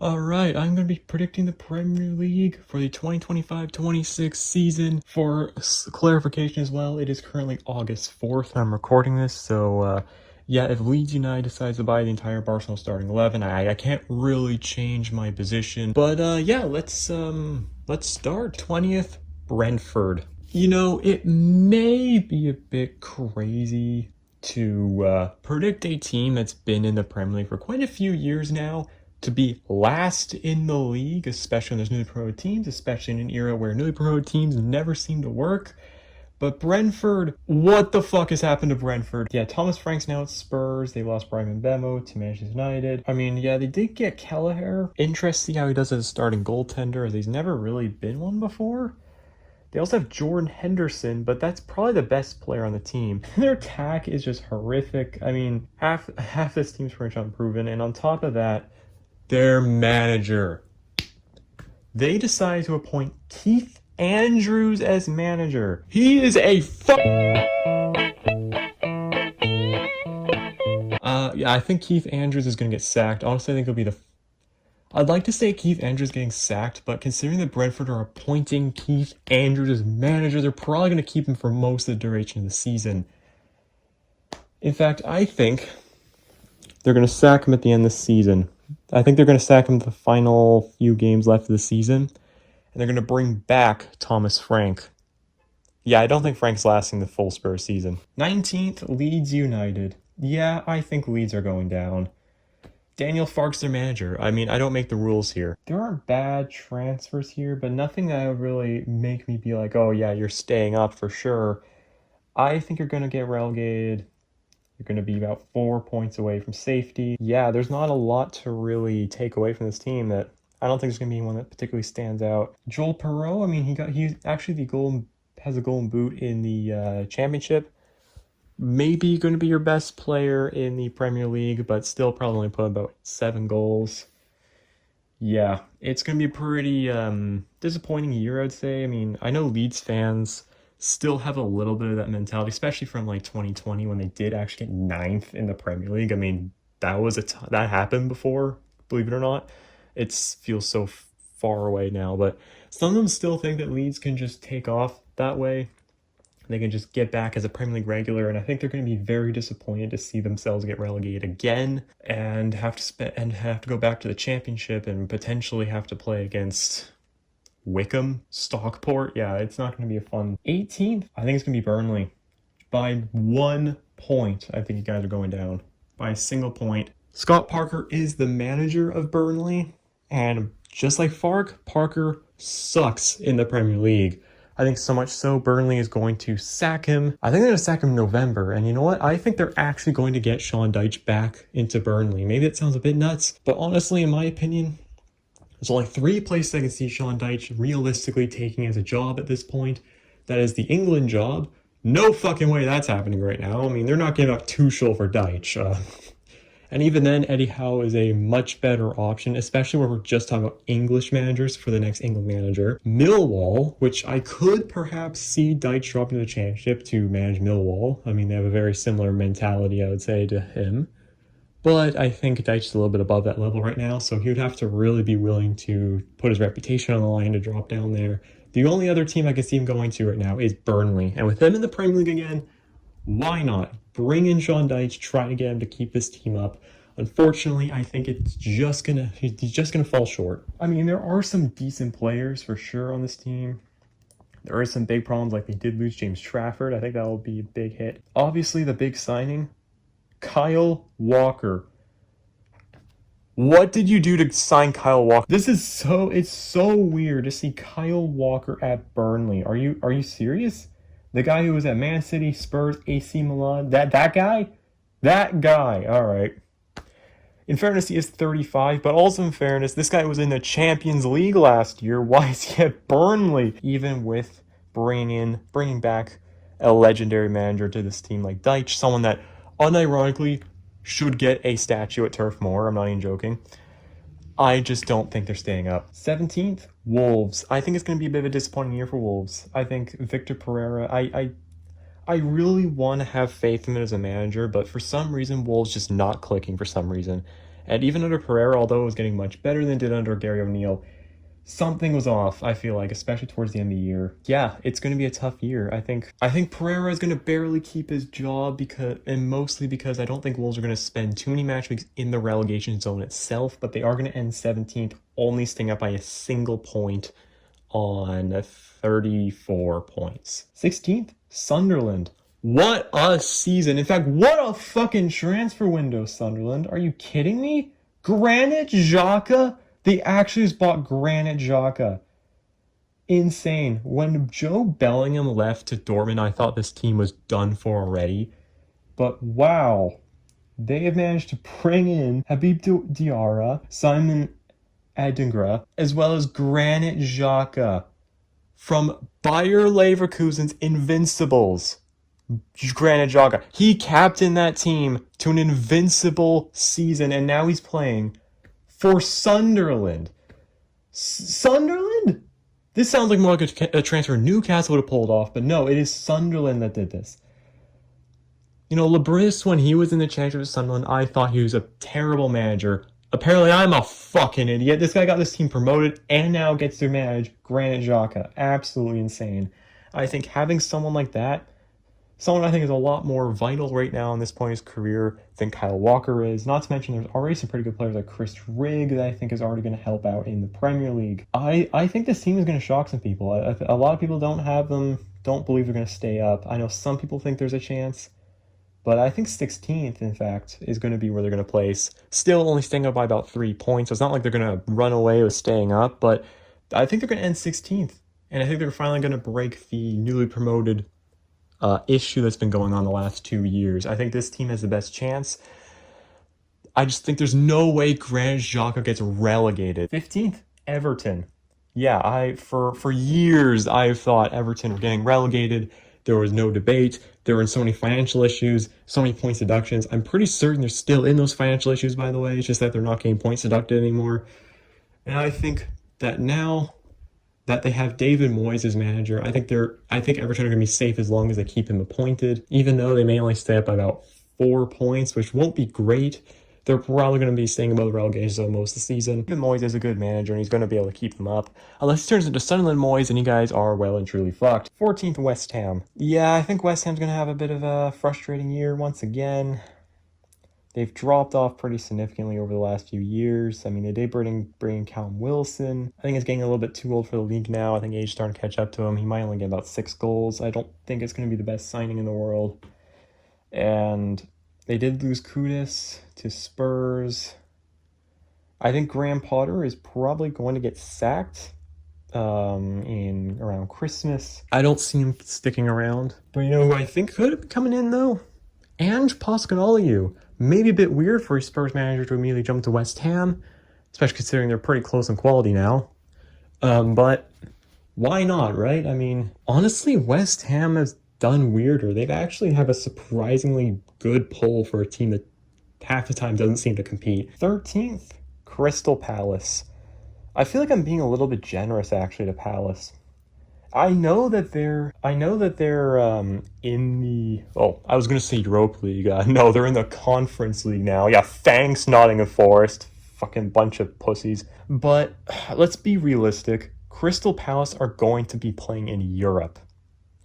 Alright, I'm going to be predicting the Premier League for the 2025-26 season. For clarification as well, it is currently August 4th. I'm recording this, so yeah, if Leeds United decides to buy the entire Barcelona starting 11, I can't really change my position. But yeah, let's start. 20th, Brentford. You know, it may be a bit crazy to predict a team that's been in the Premier League for quite a few years now to be last in the league, especially when there's newly promoted teams, especially in an era where newly promoted teams never seem to work. But Brentford, what the fuck has happened to Brentford? Yeah, Thomas Frank's now at Spurs. They lost Brian Mbemo to Manchester United. I mean, yeah, they did get Kelleher. Interesting how he does as a starting goaltender, as he's never really been one before. They also have Jordan Henderson, but that's probably the best player on the team. Their attack is just horrific. I mean, half this team's pretty much unproven, and on top of that, their manager. They decided to appoint Keith Andrews as manager. He is a yeah, I think Keith Andrews is going to get sacked. Honestly, I think it'll be I'd like to say Keith Andrews getting sacked, but considering that Brentford are appointing Keith Andrews as manager, they're probably going to keep him for most of the duration of the season. In fact, I think they're going to sack him at the end of the season. I think they're going to sack him the final few games left of the season, and they're going to bring back Thomas Frank. Yeah, I don't think Frank's lasting the full Spurs season. 19th, Leeds United. Yeah, I think Leeds are going down. Daniel Farke's their manager. I mean, I don't make the rules here. There aren't bad transfers here, but nothing that would really make me be like, oh yeah, you're staying up for sure. I think you're going to get relegated. You're going to be about 4 points away from safety. Yeah, there's not a lot to really take away from this team that I don't think there's going to be one that particularly stands out. Joel Perreault, I mean, he's actually has a golden boot in the championship. Maybe going to be your best player in the Premier League, but still probably only put about 7 goals. Yeah, it's going to be a pretty disappointing year, I'd say. I mean, I know Leeds fans still have a little bit of that mentality, especially from like 2020 when they did actually get 9th in the Premier League. I mean, that happened before, believe it or not. It feels so far away now, but some of them still think that Leeds can just take off that way. They can just get back as a Premier League regular, and I think they're going to be very disappointed to see themselves get relegated again and have to go back to the Championship and potentially have to play against Wickham, Stockport. Yeah, it's not going to be a fun 18th. I think it's going to be Burnley. By 1 point, I think you guys are going down. By a single point. Scott Parker is the manager of Burnley, and just like Farke, Parker sucks in the Premier League. I think so much so Burnley is going to sack him. I think they're going to sack him in November. And you know what? I think they're actually going to get Sean Dyche back into Burnley. Maybe that sounds a bit nuts, but honestly, in my opinion, there's only 3 places I can see Sean Dyche realistically taking as a job at this point. That is the England job. No fucking way that's happening right now. I mean, they're not giving up Tuchel for Dyche. And even then, Eddie Howe is a much better option, especially where we're just talking about English managers for the next England manager. Millwall, which I could perhaps see Dyche dropping to the Championship to manage Millwall. I mean, they have a very similar mentality, I would say, to him. But I think Dyche's a little bit above that level right now, so he would have to really be willing to put his reputation on the line to drop down there. The only other team I can see him going to right now is Burnley. And with him in the Premier League again, why not? Bring in Sean Dyche, try to get him to keep this team up. Unfortunately, I think he's just gonna fall short. I mean, there are some decent players for sure on this team. There are some big problems, like they did lose James Trafford. I think that will be a big hit. Obviously, the big signing, Kyle Walker. What did you do to sign Kyle Walker? It's so weird to see Kyle Walker at Burnley. Are you serious? The guy who was at Man City, Spurs, AC Milan, that guy? That guy, all right. In fairness, he is 35, but also in fairness, this guy was in the Champions League last year. Why is he at Burnley? Even with bringing back a legendary manager to this team like Dyche, someone that unironically should get a statue at Turf Moor. I'm not even joking. I just don't think they're staying up. 17th, Wolves. I think it's going to be a bit of a disappointing year for Wolves. I think Victor Pereira, I really want to have faith in him as a manager, but for some reason, Wolves just not clicking for some reason. And even under Pereira, although it was getting much better than it did under Gary O'Neill, something was off, I feel like, especially towards the end of the year. Yeah, it's going to be a tough year. I think Pereira is going to barely keep his job mostly because I don't think Wolves are going to spend too many match weeks in the relegation zone itself, but they are going to end 17th, only staying up by a single point on 34 points. 16th, Sunderland. What a season. In fact, what a fucking transfer window, Sunderland. Are you kidding me? Granit Xhaka? They actually just bought Granit Xhaka. Insane. When Joe Bellingham left to Dortmund, I thought this team was done for already. But wow. They have managed to bring in Habib Diarra, Simon Adingra, as well as Granit Xhaka from Bayer Leverkusen's Invincibles. Granit Xhaka. He captained that team to an invincible season, and now he's playing for Sunderland. Sunderland? This sounds like more like a transfer Newcastle would have pulled off, but no, it is Sunderland that did this. You know, Labris, when he was in the championship with Sunderland, I thought he was a terrible manager. Apparently, I'm a fucking idiot. This guy got this team promoted and now gets to manage Granit Xhaka. Absolutely insane. I think having someone like that, someone I think is a lot more vital right now in this point in his career than Kyle Walker is. Not to mention there's already some pretty good players like Chris Rigg that I think is already going to help out in the Premier League. I think this team is going to shock some people. A lot of people don't believe they're going to stay up. I know some people think there's a chance, but I think 16th, in fact, is going to be where they're going to place. Still only staying up by about 3 points. So it's not like they're going to run away with staying up, but I think they're going to end 16th. And I think they're finally going to break the newly promoted issue that's been going on the last 2 years. I think this team has the best chance. I just think there's no way Granit Xhaka gets relegated. 15th, Everton. Yeah, for years I've thought Everton were getting relegated. There was no debate. There were so many financial issues, so many points deductions. I'm pretty certain they're still in those financial issues, by the way. It's just that they're not getting points deducted anymore. And I think that now that they have David Moyes as manager, I think Everton are going to be safe as long as they keep him appointed. Even though they may only stay up by about 4 points, which won't be great, they're probably going to be staying above the relegation zone most of the season. David Moyes is a good manager, and he's going to be able to keep them up. Unless he turns into Sunderland Moyes, and you guys are well and truly fucked. 14th, West Ham. Yeah, I think West Ham's going to have a bit of a frustrating year once again. They've dropped off pretty significantly over the last few years. I mean, they did bring in Callum Wilson. I think he's getting a little bit too old for the league now. I think age is starting to catch up to him. He might only get about 6 goals. I don't think it's going to be the best signing in the world. And they did lose Kudus to Spurs. I think Graham Potter is probably going to get sacked in around Christmas. I don't see him sticking around. But you know who I think could be coming in, though? Ange Postecoglou. Maybe a bit weird for a Spurs manager to immediately jump to West Ham, especially considering they're pretty close in quality now. But why not, right? I mean, honestly, West Ham has done weirder. They've actually have a surprisingly good pull for a team that half the time doesn't seem to compete. 13th, Crystal Palace. I feel like I'm being a little bit generous actually to Palace. I know that they're in the, I was going to say Europa League. No, they're in the Conference League now. Yeah, thanks Nottingham Forest. Fucking bunch of pussies. But let's be realistic. Crystal Palace are going to be playing in Europe,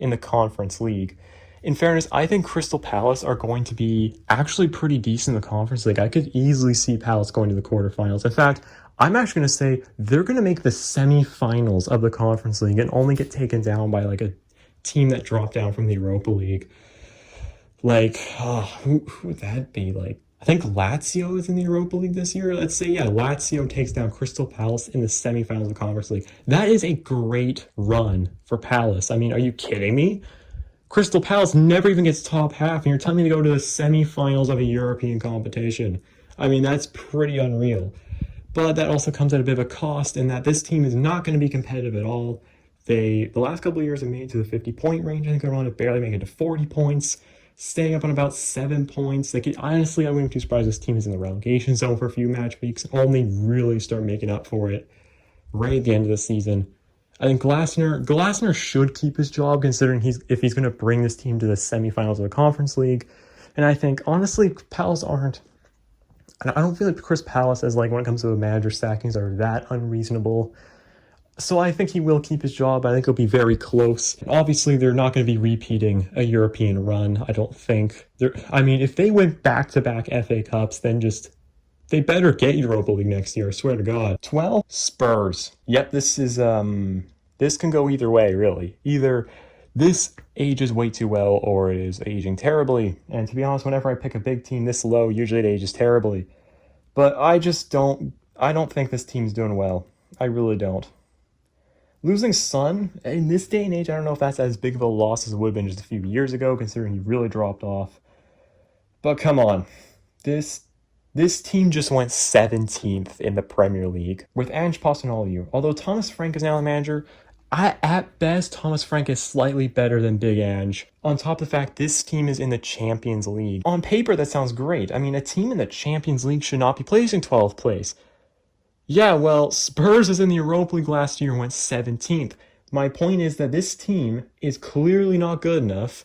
in the Conference League. In fairness, I think Crystal Palace are going to be actually pretty decent in the Conference League. I could easily see Palace going to the quarterfinals. In fact, I'm actually going to say they're going to make the semifinals of the Conference League and only get taken down by like a team that dropped down from the Europa League. Like, who would that be? Like, I think Lazio is in the Europa League this year. Let's say, yeah, Lazio takes down Crystal Palace in the semifinals of the Conference League. That is a great run for Palace. I mean, are you kidding me? Crystal Palace never even gets top half, and you're telling me to go to the semifinals of a European competition. I mean, that's pretty unreal. But that also comes at a bit of a cost in that this team is not going to be competitive at all. The last couple of years have made it to the 50-point range. I think they're going to barely make it to 40 points, staying up on about 7 points. Honestly, I wouldn't be too surprised this team is in the relegation zone for a few match weeks, only really start making up for it right at the end of the season. I think Glasner should keep his job considering if he's going to bring this team to the semifinals of the Conference League. And I think, honestly, Palace aren't I don't feel like Chris Palace, as like when it comes to manager sackings, are that unreasonable. So I think he will keep his job. I think it'll be very close. Obviously, they're not going to be repeating a European run. I don't think. I mean, if they went back-to-back FA Cups, then just they better get Europa League next year. I swear to God. 12 Spurs. Yep, this can go either way, really. Either this ages way too well, or it is aging terribly. And to be honest, whenever I pick a big team this low, usually it ages terribly. But I just don't. I don't think this team's doing well. I really don't. Losing Son in this day and age, I don't know if that's as big of a loss as it would have been just a few years ago, considering he really dropped off. But come on, this team just went 17th in the Premier League with Ange Postecoglou. Although Thomas Frank is now the manager, at best Thomas Frank is slightly better than Big Ange. On top of the fact this team is in the Champions League. On paper, that sounds great. I mean, a team in the Champions League should not be placing 12th place. Yeah, well, Spurs is in the Europa League last year and went 17th. My point is that this team is clearly not good enough,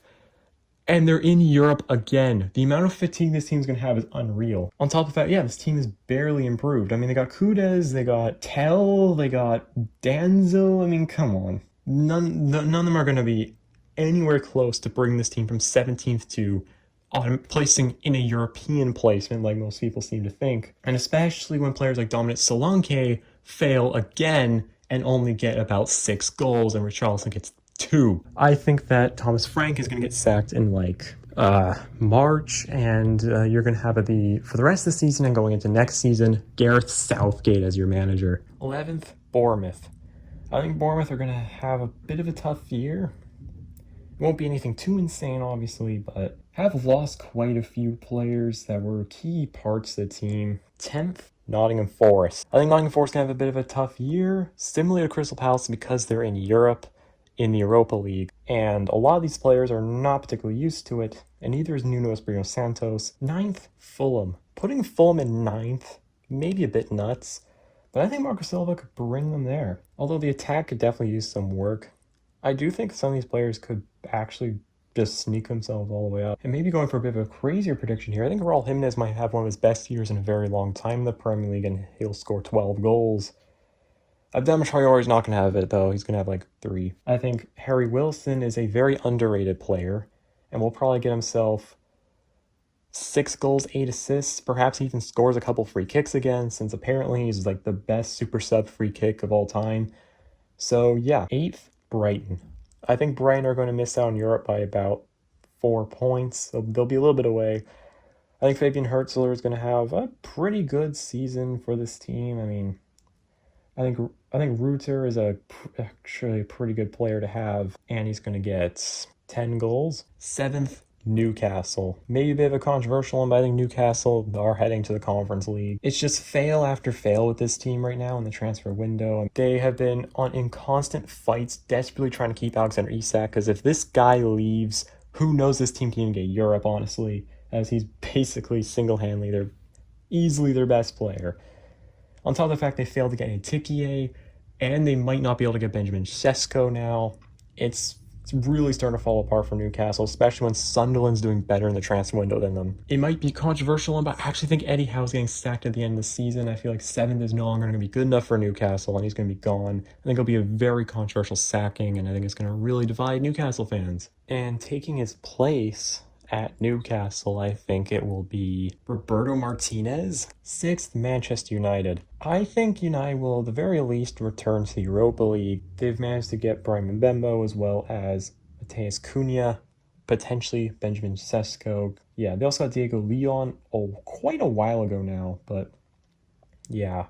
and they're in Europe again. The amount of fatigue this team's going to have is unreal. On top of that, yeah, this team is barely improved. I mean, they got Kudus, they got Tell, they got Danzo. I mean, come on. None of them are going to be anywhere close to bringing this team from 17th to placing in a European placement like most people seem to think. And especially when players like Dominic Solanke fail again and only get about 6 goals and Richarlison gets 2. I think that Thomas Frank is going to get sacked in like March, and you're going to have for the rest of the season and going into next season, Gareth Southgate as your manager. 11th, Bournemouth. I think Bournemouth are going to have a bit of a tough year. It won't be anything too insane, obviously, but have lost quite a few players that were key parts of the team. 10th, Nottingham Forest. I think Nottingham Forest can have a bit of a tough year, similar to Crystal Palace because they're in Europe, in the Europa League, and a lot of these players are not particularly used to it, and neither is Nuno Espirito Santos. 9th, Fulham. Putting Fulham in 9th, maybe a bit nuts, but I think Marco Silva could bring them there. Although the attack could definitely use some work. I do think some of these players could actually just sneak themselves all the way up. And maybe going for a bit of a crazier prediction here, I think Raul Jimenez might have one of his best years in a very long time in the Premier League, and he'll score 12 goals. Adama Traore is not going to have it, though. He's going to have like 3. I think Harry Wilson is a very underrated player, and will probably get himself 6 goals, 8 assists. Perhaps he even scores a couple free kicks again, since apparently he's like the best super sub free kick of all time. So yeah, 8th, Brighton. I think Brighton are going to miss out in Europe by about 4 points. So they'll be a little bit away. I think Fabian Hertzler is going to have a pretty good season for this team. I mean, I think Reuter is actually a pretty good player to have, and he's going to get 10 goals. 7th, Newcastle. Maybe a bit of a controversial one, but I think Newcastle are heading to the Conference League. It's just fail after fail with this team right now in the transfer window. They have been in constant fights, desperately trying to keep Alexander Isak, because if this guy leaves, who knows this team can even get Europe, honestly, as he's basically single-handedly easily their best player. On top of the fact they failed to get Etiquette, and they might not be able to get Benjamin Sesko now. It's really starting to fall apart for Newcastle, especially when Sunderland's doing better in the transfer window than them. It might be controversial, but I actually think Eddie Howe's getting sacked at the end of the season. I feel like 7th is no longer going to be good enough for Newcastle, and he's going to be gone. I think it'll be a very controversial sacking, and I think it's going to really divide Newcastle fans. And taking his place at Newcastle, I think it will be Roberto Martinez. 6th, Manchester United. I think United will, at the very least, return to the Europa League. They've managed to get Brian Mbembo as well as Mateus Cunha, potentially Benjamin Sesko. Yeah, they also got Diego Leon quite a while ago now, but yeah.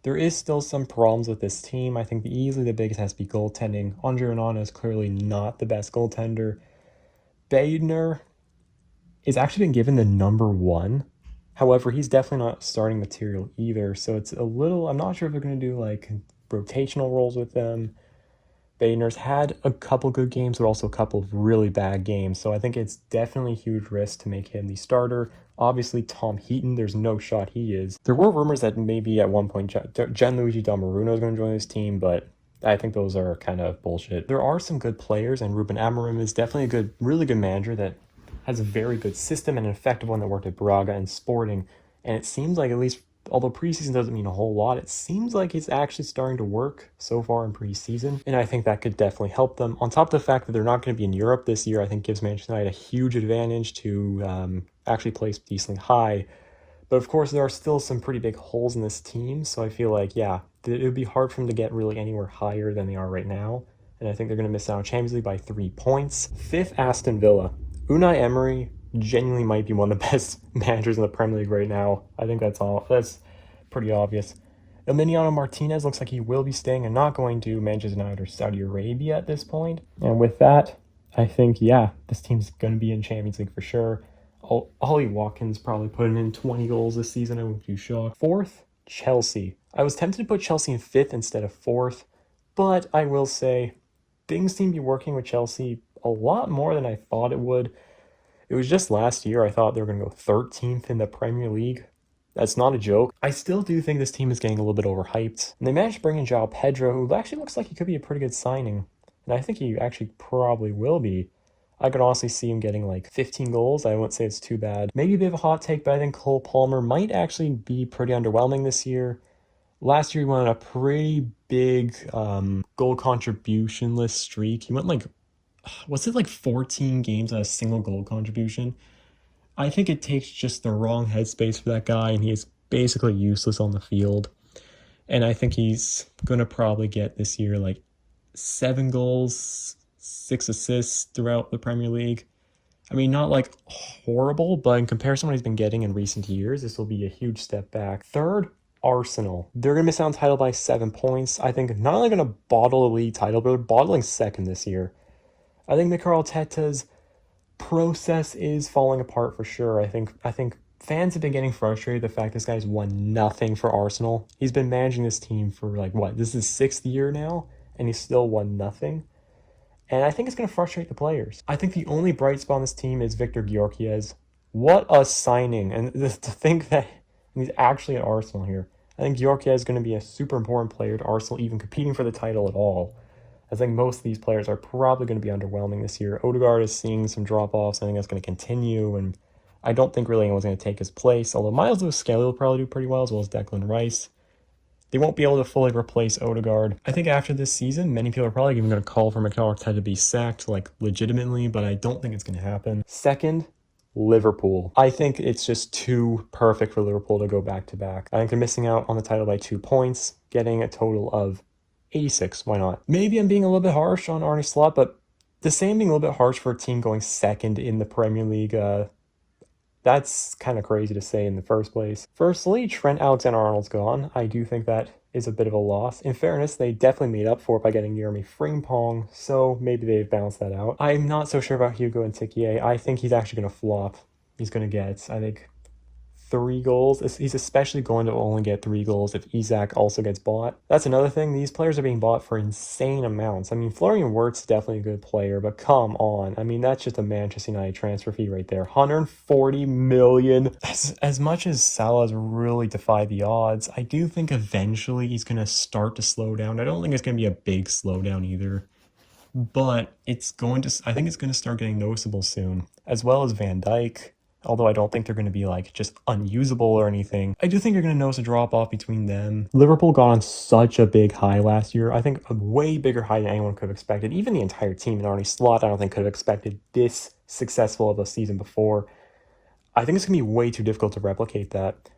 There is still some problems with this team. I think easily the biggest has to be goaltending. Andre Onana is clearly not the best goaltender. Badner is actually been given the number 1. However, he's definitely not starting material either. So it's a little, I'm not sure if they're going to do like rotational roles with them. Badner's had a couple good games, but also a couple of really bad games. So I think it's definitely a huge risk to make him the starter. Obviously, Tom Heaton, there's no shot he is. There were rumors that maybe at one point Gianluigi Donnarumma is going to join this team, but I think those are kind of bullshit. There are some good players, and Ruben Amorim is definitely a really good manager that has a very good system and an effective one that worked at Braga and Sporting. And it seems like, at least, although preseason doesn't mean a whole lot, it seems like it's actually starting to work so far in preseason. And I think that could definitely help them. On top of the fact that they're not going to be in Europe this year, I think gives Manchester United a huge advantage to actually place decently high. But of course, there are still some pretty big holes in this team. So I feel like, yeah, it would be hard for them to get really anywhere higher than they are right now. And I think they're going to miss out on Champions League by 3 points. Fifth, Aston Villa. Unai Emery genuinely might be one of the best managers in the Premier League right now. I think that's pretty obvious. Emiliano Martinez looks like he will be staying and not going to Manchester United or Saudi Arabia at this point. And with that, I think, yeah, this team's going to be in Champions League for sure. Ollie Watkins probably putting in 20 goals this season. I wouldn't be shocked. Fourth, Chelsea. I was tempted to put Chelsea in fifth instead of fourth, but I will say things seem to be working with Chelsea a lot more than I thought it would. It was just last year I thought they were going to go 13th in the Premier League. That's not a joke. I still do think this team is getting a little bit overhyped. And they managed to bring in João Pedro, who actually looks like he could be a pretty good signing. And I think he actually probably will be. I could honestly see him getting like 15 goals. I wouldn't say it's too bad. Maybe a bit of a hot take, but I think Cole Palmer might actually be pretty underwhelming this year. Last year he went on a pretty big goal contribution-less streak. He went was it like 14 games at a single goal contribution? I think it takes just the wrong headspace for that guy, and he is basically useless on the field. And I think he's going to probably get this year like 7 goals, 6 assists throughout the Premier League. I mean, not like horrible, but in comparison to what he's been getting in recent years, this will be a huge step back. Third, Arsenal. They're going to miss out on title by 7 points. I think not only going to bottle the league title, but they're bottling second this year. I think Mikel Arteta's process is falling apart for sure. I think fans have been getting frustrated the fact this guy's won nothing for Arsenal. He's been managing this team for this is his 6th year now, and he's still won nothing. And I think it's going to frustrate the players. I think the only bright spot on this team is Victor Gyökeres. What a signing. And to think that he's actually at Arsenal here. I think Gyökeres is going to be a super important player to Arsenal, even competing for the title at all. I think most of these players are probably going to be underwhelming this year. Odegaard is seeing some drop-offs. I think that's going to continue, and I don't think really anyone's going to take his place, although Miles Lewis-Skelly will probably do pretty well, as well as Declan Rice. They won't be able to fully replace Odegaard. I think after this season, many people are probably even going to call for Mikel Arteta to be sacked, legitimately, but I don't think it's going to happen. Second, Liverpool. I think it's just too perfect for Liverpool to go back-to-back. I think they're missing out on the title by 2 points, getting a total of 86. Why not? Maybe I'm being a little bit harsh on Arne Slot, but the same being a little bit harsh for a team going second in the Premier League, that's kind of crazy to say in the first place. Firstly, Trent Alexander-Arnold's gone. I do think that is a bit of a loss. In fairness, they definitely made up for it by getting Jeremy Frimpong, so maybe they've balanced that out. I'm not so sure about Hugo Nketiah. I think he's actually going to flop. He's going to get, I think, 3 goals. He's especially going to only get 3 goals if Isak also gets bought. That's another thing. These players are being bought for insane amounts. I mean, Florian Wirtz is definitely a good player, but come on. I mean, that's just a Manchester United transfer fee right there. 140 million. As much as Salah's really defied the odds, I do think eventually he's going to start to slow down. I don't think it's going to be a big slowdown either, but I think it's going to start getting noticeable soon, as well as Van Dijk. Although I don't think they're going to be just unusable or anything. I do think you're going to notice a drop off between them. Liverpool got on such a big high last year. I think a way bigger high than anyone could have expected. Even the entire team and Arne Slot, I don't think could have expected this successful of a season before. I think it's going to be way too difficult to replicate that.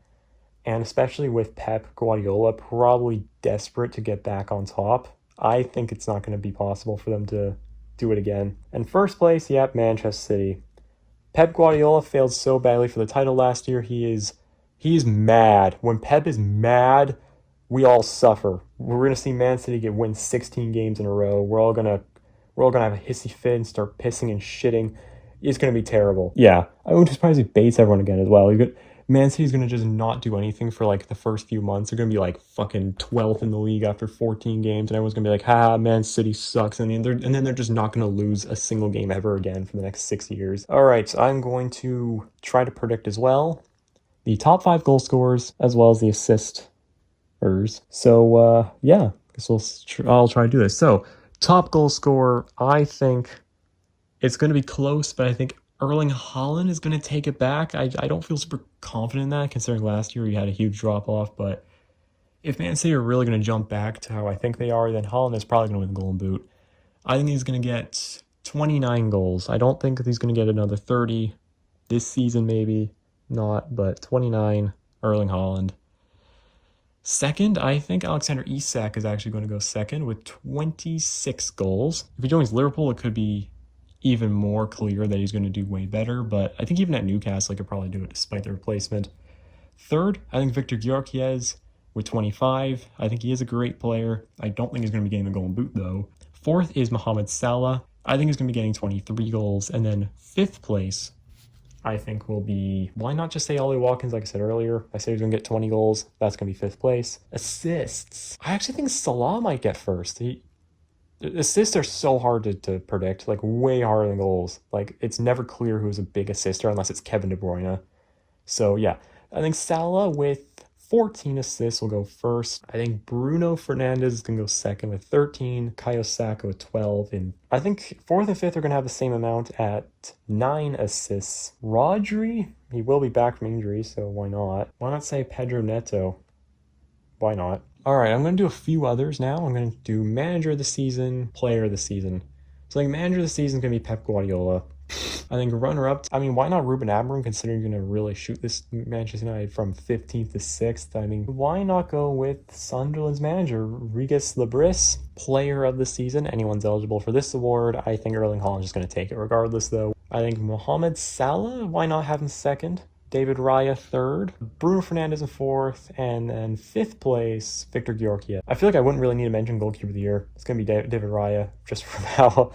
And especially with Pep Guardiola probably desperate to get back on top, I think it's not going to be possible for them to do it again. And first place, Manchester City. Pep Guardiola failed so badly for the title last year. He is mad. When Pep is mad, we all suffer. We're gonna see Man City win 16 games in a row. We're all gonna have a hissy fit and start pissing and shitting. It's gonna be terrible. Yeah, I wouldn't be surprised if he baits everyone again as well. Man City's going to just not do anything for the first few months. They're going to be fucking 12th in the league after 14 games, and everyone's going to be Man City sucks. And then they're just not going to lose a single game ever again for the next 6 years. All right, so I'm going to try to predict as well the top 5 goal scorers as well as the assisters. So, I guess I'll try to do this. So, top goal scorer, I think it's going to be close, but I think Erling Haaland is going to take it back. I don't feel super confident in that, considering last year he had a huge drop-off, but if Man City are really going to jump back to how I think they are, then Haaland is probably going to win the Golden Boot. I think he's going to get 29 goals. I don't think he's going to get another 30 this season, maybe not, but 29, Erling Haaland. Second, I think Alexander Isak is actually going to go second with 26 goals. If he joins Liverpool, it could be even more clear that he's going to do way better, but I think even at Newcastle, he could probably do it despite the replacement. Third, I think Victor Gyökeres with 25. I think he is a great player. I don't think he's going to be getting the Golden Boot, though. Fourth is Mohamed Salah. I think he's going to be getting 23 goals. And then fifth place, I think will be, why not just say Ollie Watkins, like I said earlier? I said he's going to get 20 goals. That's going to be fifth place. Assists. I actually think Salah might get first. Assists are so hard to predict, like way harder than goals. Like, it's never clear who's a big assister unless it's Kevin De Bruyne. So, yeah, I think Salah with 14 assists will go first. I think Bruno Fernandes is going to go second with 13. Kayo Saka with 12. And I think fourth and fifth are going to have the same amount at 9 assists. Rodri, he will be back from injury, so why not? Why not say Pedro Neto? Why not? All right, I'm going to do a few others now. I'm going to do Manager of the Season, Player of the Season. So, like, Manager of the Season is going to be Pep Guardiola. I think runner-up, I mean, why not Ruben Amorim, considering you're going to really shoot this Manchester United from 15th to 6th? I mean, why not go with Sunderland's manager, Regis Lebris, Player of the Season? Anyone's eligible for this award. I think Erling Haaland's just going to take it regardless, though. I think Mohamed Salah, why not have him second? David Raya third, Bruno Fernandes in fourth, and then fifth place, Victor Gyökeres. I feel like I wouldn't really need to mention Goalkeeper of the Year. It's going to be David Raya, just from how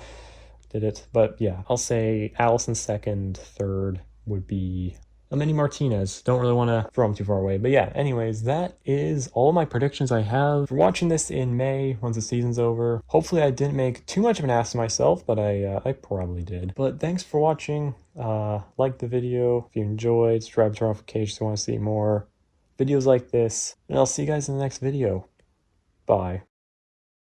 did it. But yeah, I'll say Alisson second, third would be Emeni Martinez. Don't really want to throw him too far away. But yeah, anyways, that is all my predictions I have. For watching this in May, once the season's over, hopefully I didn't make too much of an ass of myself, but I probably did. But thanks for watching. Like the video if you enjoyed, subscribe to notifications if you want to see more videos like this, and I'll see you guys in the next video. Bye.